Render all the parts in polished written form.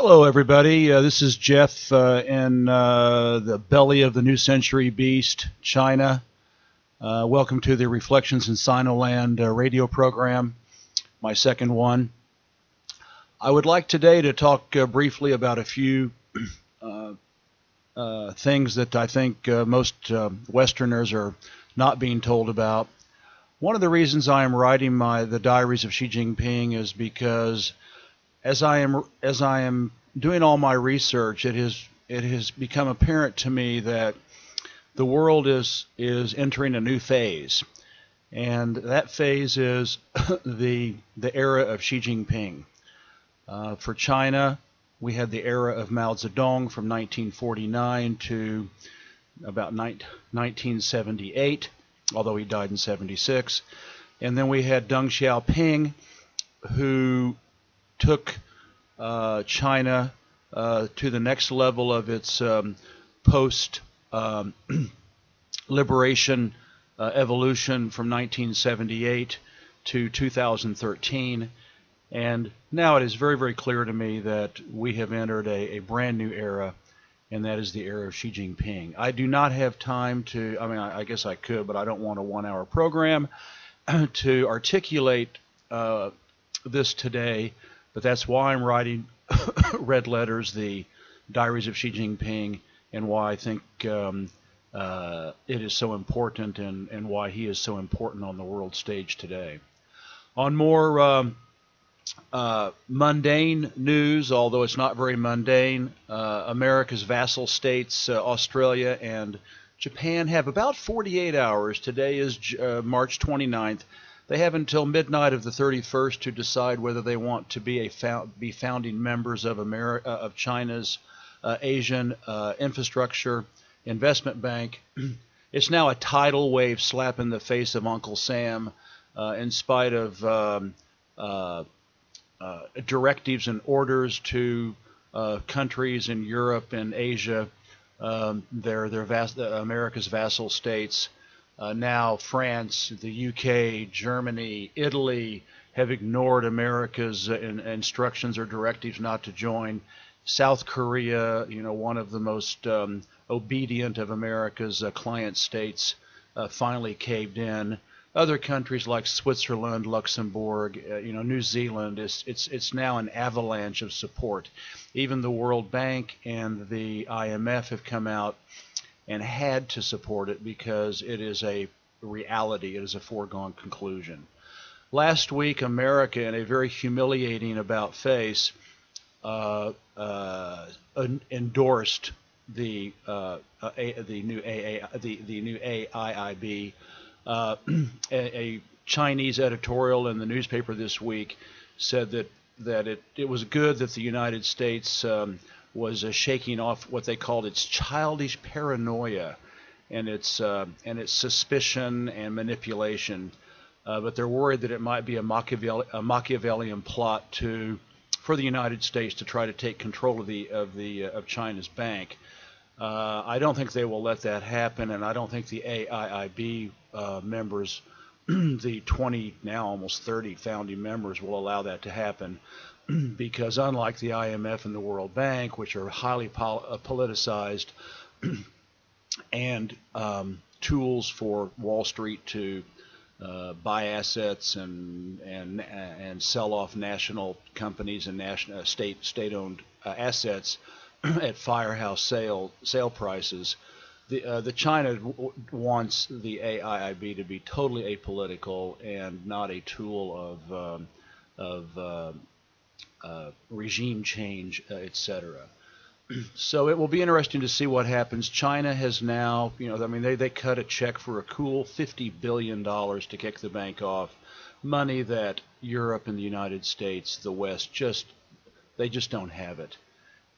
Hello, everybody. This is Jeff in the belly of the new century beast, China. Welcome to the Reflections in Sinoland radio program, my second one. I would like today to talk briefly about a few things that I think most Westerners are not being told about. One of the reasons I am writing the Diaries of Xi Jinping is because as I am doing all my research, it has become apparent to me that the world is entering a new phase, and that phase is the era of Xi Jinping. For China, we had the era of Mao Zedong from 1949 to about 1978, although he died in 76, and then we had Deng Xiaoping, who took China to the next level of its post-liberation evolution from 1978 to 2013. And now it is very, very clear to me that we have entered a brand new era, and that is the era of Xi Jinping. I do not have time to, I guess I could, but I don't want a one-hour program to articulate this today. But that's why I'm writing red letters, the Diaries of Xi Jinping, and why I think it is so important, and why he is so important on the world stage today. On more mundane news, although it's not very mundane, America's vassal states, Australia and Japan, have about 48 hours. Today is March 29th. They have until midnight of the 31st to decide whether they want to be founding members of China's Asian Infrastructure Investment Bank. It's now a tidal wave slap in the face of Uncle Sam, in spite of directives and orders to countries in Europe and Asia. America's vassal states. Now France, the UK, Germany, Italy have ignored America's instructions or directives not to join. South Korea, one of the most obedient of America's client states, finally caved in. Other countries like Switzerland, Luxembourg, New Zealand, it's now an avalanche of support. Even the World Bank and the IMF have come out and had to support it because it is a reality. It is a foregone conclusion. Last week, America, in a very humiliating about-face, endorsed the new AIIB. A Chinese editorial in the newspaper this week said that it was good that the United States was shaking off what they called its childish paranoia and its suspicion and manipulation, but they're worried that it might be a Machiavellian plot for the United States to try to take control of China's bank. I don't think they will let that happen, and I don't think the AIIB members, the 20, now almost 30 founding members, will allow that to happen. Because unlike the IMF and the World Bank, which are highly politicized and tools for Wall Street to buy assets and sell off national companies and national state-owned assets at firehouse sale prices, the China wants the AIIB to be totally apolitical and not a tool of regime change, etc. So it will be interesting to see what happens. China has now, they cut a check for a cool $50 billion to kick the bank off, money that Europe and the United States, the West, they just don't have it.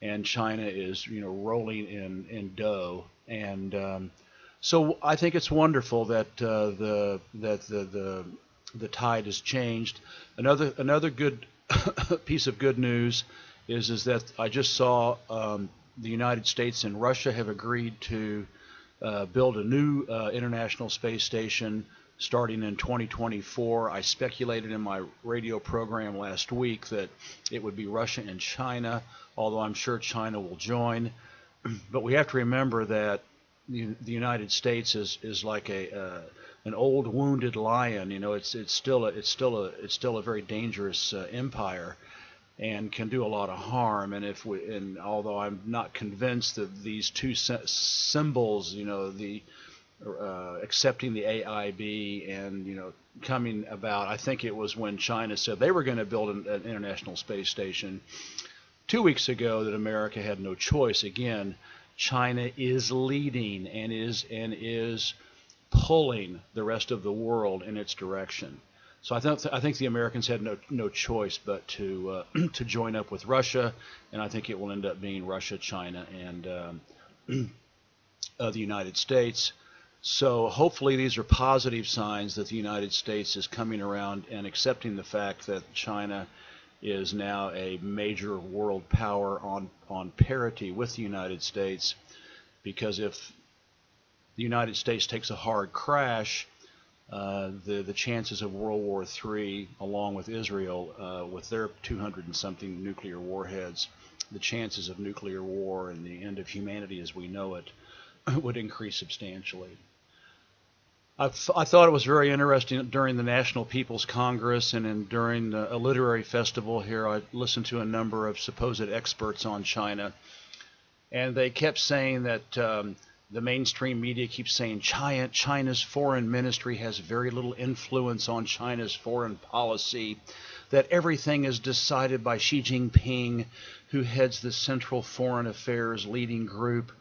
And China is, rolling in dough. And so I think it's wonderful that the tide has changed. Another good piece of good news is that I just saw the United States and Russia have agreed to build a new international space station starting in 2024. I speculated in my radio program last week that it would be Russia and China, although I'm sure China will join. But we have to remember that the United States is like an old wounded lion. You know, it's still a very dangerous empire, and can do a lot of harm. And although I'm not convinced that these two symbols, you know, the accepting the AIB and, you know, coming about, I think it was when China said they were going to build an international space station 2 weeks ago, that America had no choice. Again, China is leading and is pulling the rest of the world in its direction. So I think the Americans had no choice but to to join up with Russia, and I think it will end up being Russia, China, and the United States. So hopefully these are positive signs that the United States is coming around and accepting the fact that China is now a major world power on parity with the United States. Because if the United States takes a hard crash, the chances of World War III, along with Israel, with their 200 and something nuclear warheads, the chances of nuclear war and the end of humanity as we know it would increase substantially. I thought it was very interesting during the National People's Congress and during a literary festival here. I listened to a number of supposed experts on China, and they kept saying that the mainstream media keeps saying China's foreign ministry has very little influence on China's foreign policy, that everything is decided by Xi Jinping, who heads the Central Foreign Affairs leading group.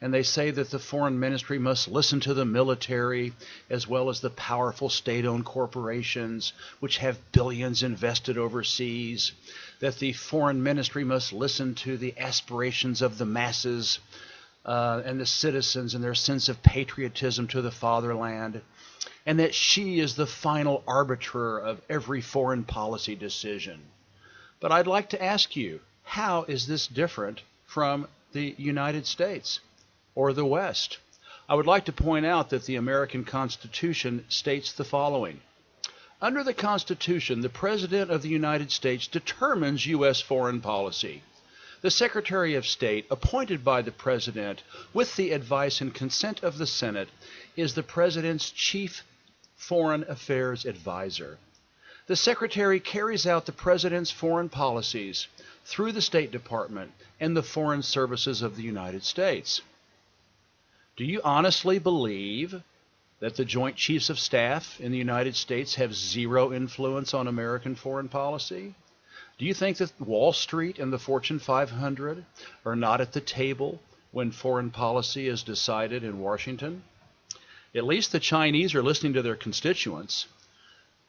And they say that the foreign ministry must listen to the military as well as the powerful state-owned corporations which have billions invested overseas, that the foreign ministry must listen to the aspirations of the masses and the citizens and their sense of patriotism to the fatherland, and that Xi is the final arbiter of every foreign policy decision. But I'd like to ask you, how is this different from the United States or the West? I would like to point out that the American Constitution states the following. Under the Constitution, the President of the United States determines U.S. foreign policy. The Secretary of State, appointed by the President with the advice and consent of the Senate, is the President's chief foreign affairs advisor. The Secretary carries out the President's foreign policies through the State Department and the foreign services of the United States. Do you honestly believe that the Joint Chiefs of Staff in the United States have zero influence on American foreign policy? Do you think that Wall Street and the Fortune 500 are not at the table when foreign policy is decided in Washington? At least the Chinese are listening to their constituents.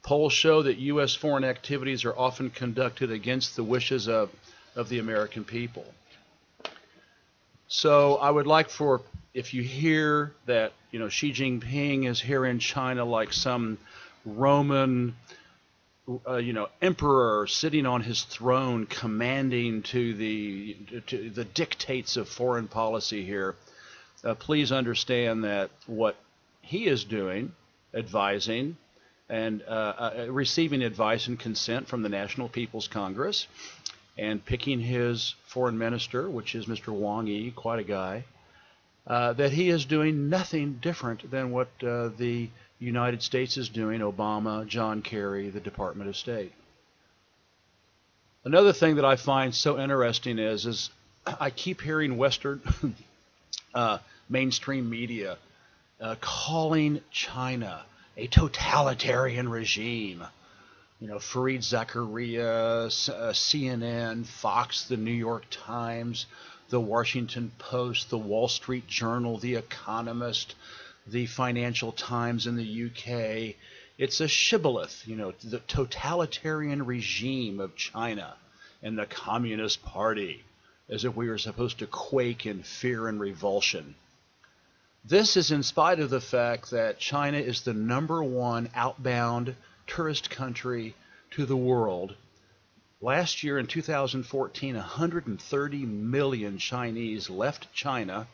Polls show that U.S. foreign activities are often conducted against the wishes of the American people. So I would like for, if you hear that, you know, Xi Jinping is here in China like some Roman, emperor sitting on his throne, commanding to the dictates of foreign policy here, please understand that what he is doing, advising and receiving advice and consent from the National People's Congress, and picking his foreign minister, which is Mr. Wang Yi, quite a guy, that he is doing nothing different than what the United States is doing, Obama, John Kerry, the Department of State. Another thing that I find so interesting is I keep hearing Western mainstream media calling China a totalitarian regime. You know, Fareed Zakaria, CNN, Fox, the New York Times, the Washington Post, the Wall Street Journal, the Economist, the Financial Times in the UK. It's a shibboleth, you know, the totalitarian regime of China and the Communist Party, as if we were supposed to quake in fear and revulsion. This is in spite of the fact that China is the #1 outbound tourist country to the world. Last year in 2014, 130 million Chinese left China,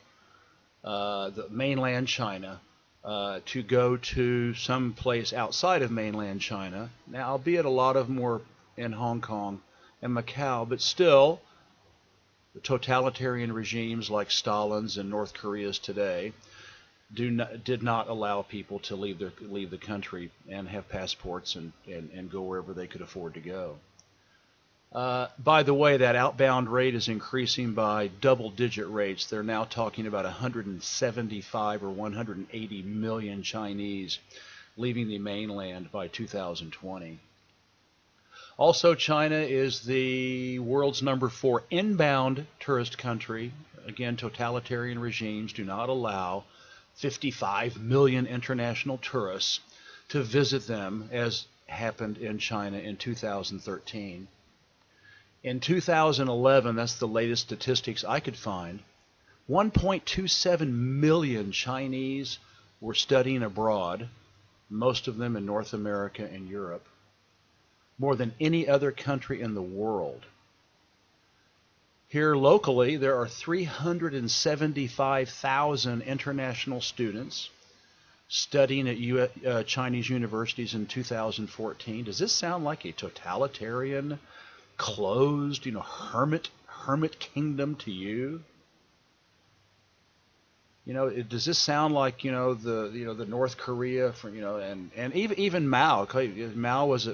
the mainland China, to go to some place outside of mainland China. Now, albeit a lot of them were in Hong Kong and Macau, but still, the totalitarian regimes like Stalin's and North Korea's today did not allow people to leave the country and have passports and go wherever they could afford to go. By the way, that outbound rate is increasing by double-digit rates. They're now talking about 175 or 180 million Chinese leaving the mainland by 2020. Also, China is the world's #4 inbound tourist country. Again, totalitarian regimes do not allow 55 million international tourists to visit them, as happened in China in 2013. In 2011, that's the latest statistics I could find, 1.27 million Chinese were studying abroad, most of them in North America and Europe, more than any other country in the world. Here locally, there are 375,000 international students studying at Chinese universities in 2014. Does this sound like a totalitarian, closed, hermit kingdom to you? Does this sound like the North Korea and even Mao? Mao was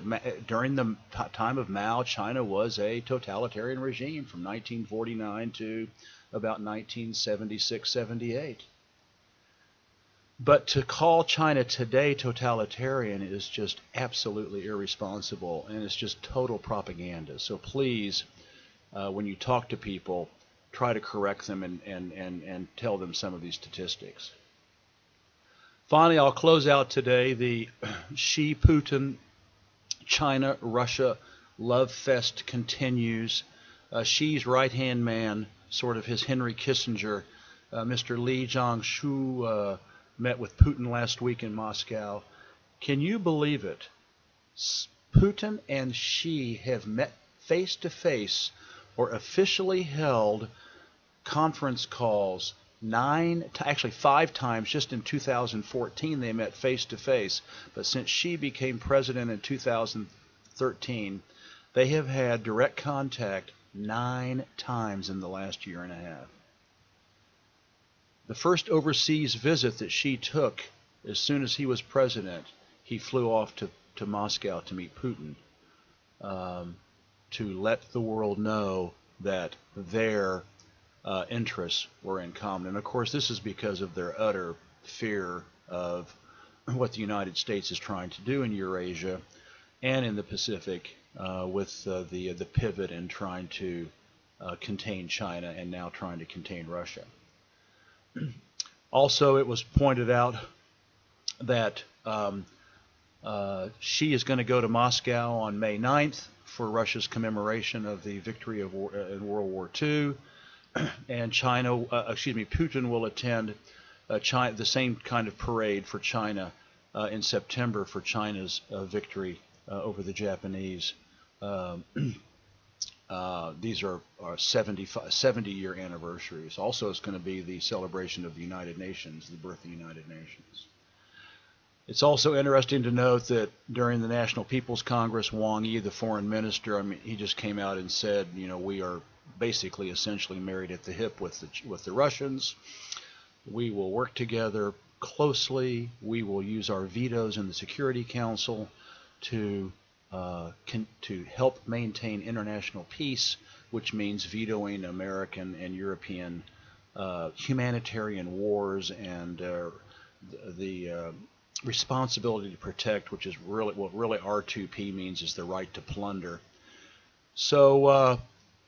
during the time of Mao, China was a totalitarian regime from 1949 to about 1976-78. But to call China today totalitarian is just absolutely irresponsible, and it's just total propaganda. So please, when you talk to people, try to correct them and tell them some of these statistics. Finally, I'll close out today. The Xi, Putin, China, Russia love fest continues. Xi's right-hand man, sort of his Henry Kissinger, Mr. Li Jiangshu, met with Putin last week in Moscow. Can you believe it? Putin and Xi have met face-to-face or officially held conference calls 5 times. Just in 2014 they met face-to-face, but since Xi became president in 2013, they have had direct contact 9 times in the last year and a half. The first overseas visit that Xi took, as soon as he was president, he flew off to Moscow to meet Putin, to let the world know that their interests were in common. And of course, this is because of their utter fear of what the United States is trying to do in Eurasia and in the Pacific, with the pivot in trying to contain China and now trying to contain Russia. Also, it was pointed out that Xi is going to go to Moscow on May 9th for Russia's commemoration of the victory in World War II, and Putin will attend the same kind of parade for China in September for China's victory over the Japanese. These are 70-year anniversaries. Also, it's going to be the celebration of the United Nations, the birth of the United Nations. It's also interesting to note that during the National People's Congress, Wang Yi, the foreign minister, he just came out and said, we are basically essentially married at the hip with the Russians. We will work together closely. We will use our vetoes in the Security Council to help maintain international peace, which means vetoing American and European humanitarian wars and the responsibility to protect, which is what R2P means, is the right to plunder. So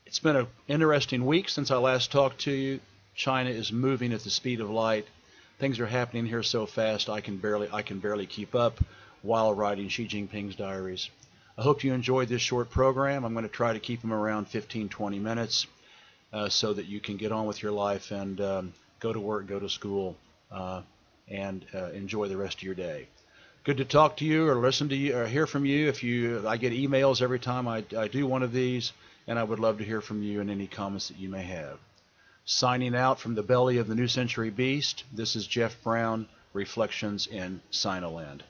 it's been an interesting week since I last talked to you. China is moving at the speed of light. Things are happening here so fast I can barely keep up while writing Xi Jinping's diaries. I hope you enjoyed this short program. I'm going to try to keep them around 15-20 minutes so that you can get on with your life and go to work, go to school, and enjoy the rest of your day. Good to talk to you or listen to you or hear from you. I get emails every time I do one of these, and I would love to hear from you and any comments that you may have. Signing out from the belly of the New Century Beast, this is Jeff Brown, Reflections in Sinoland.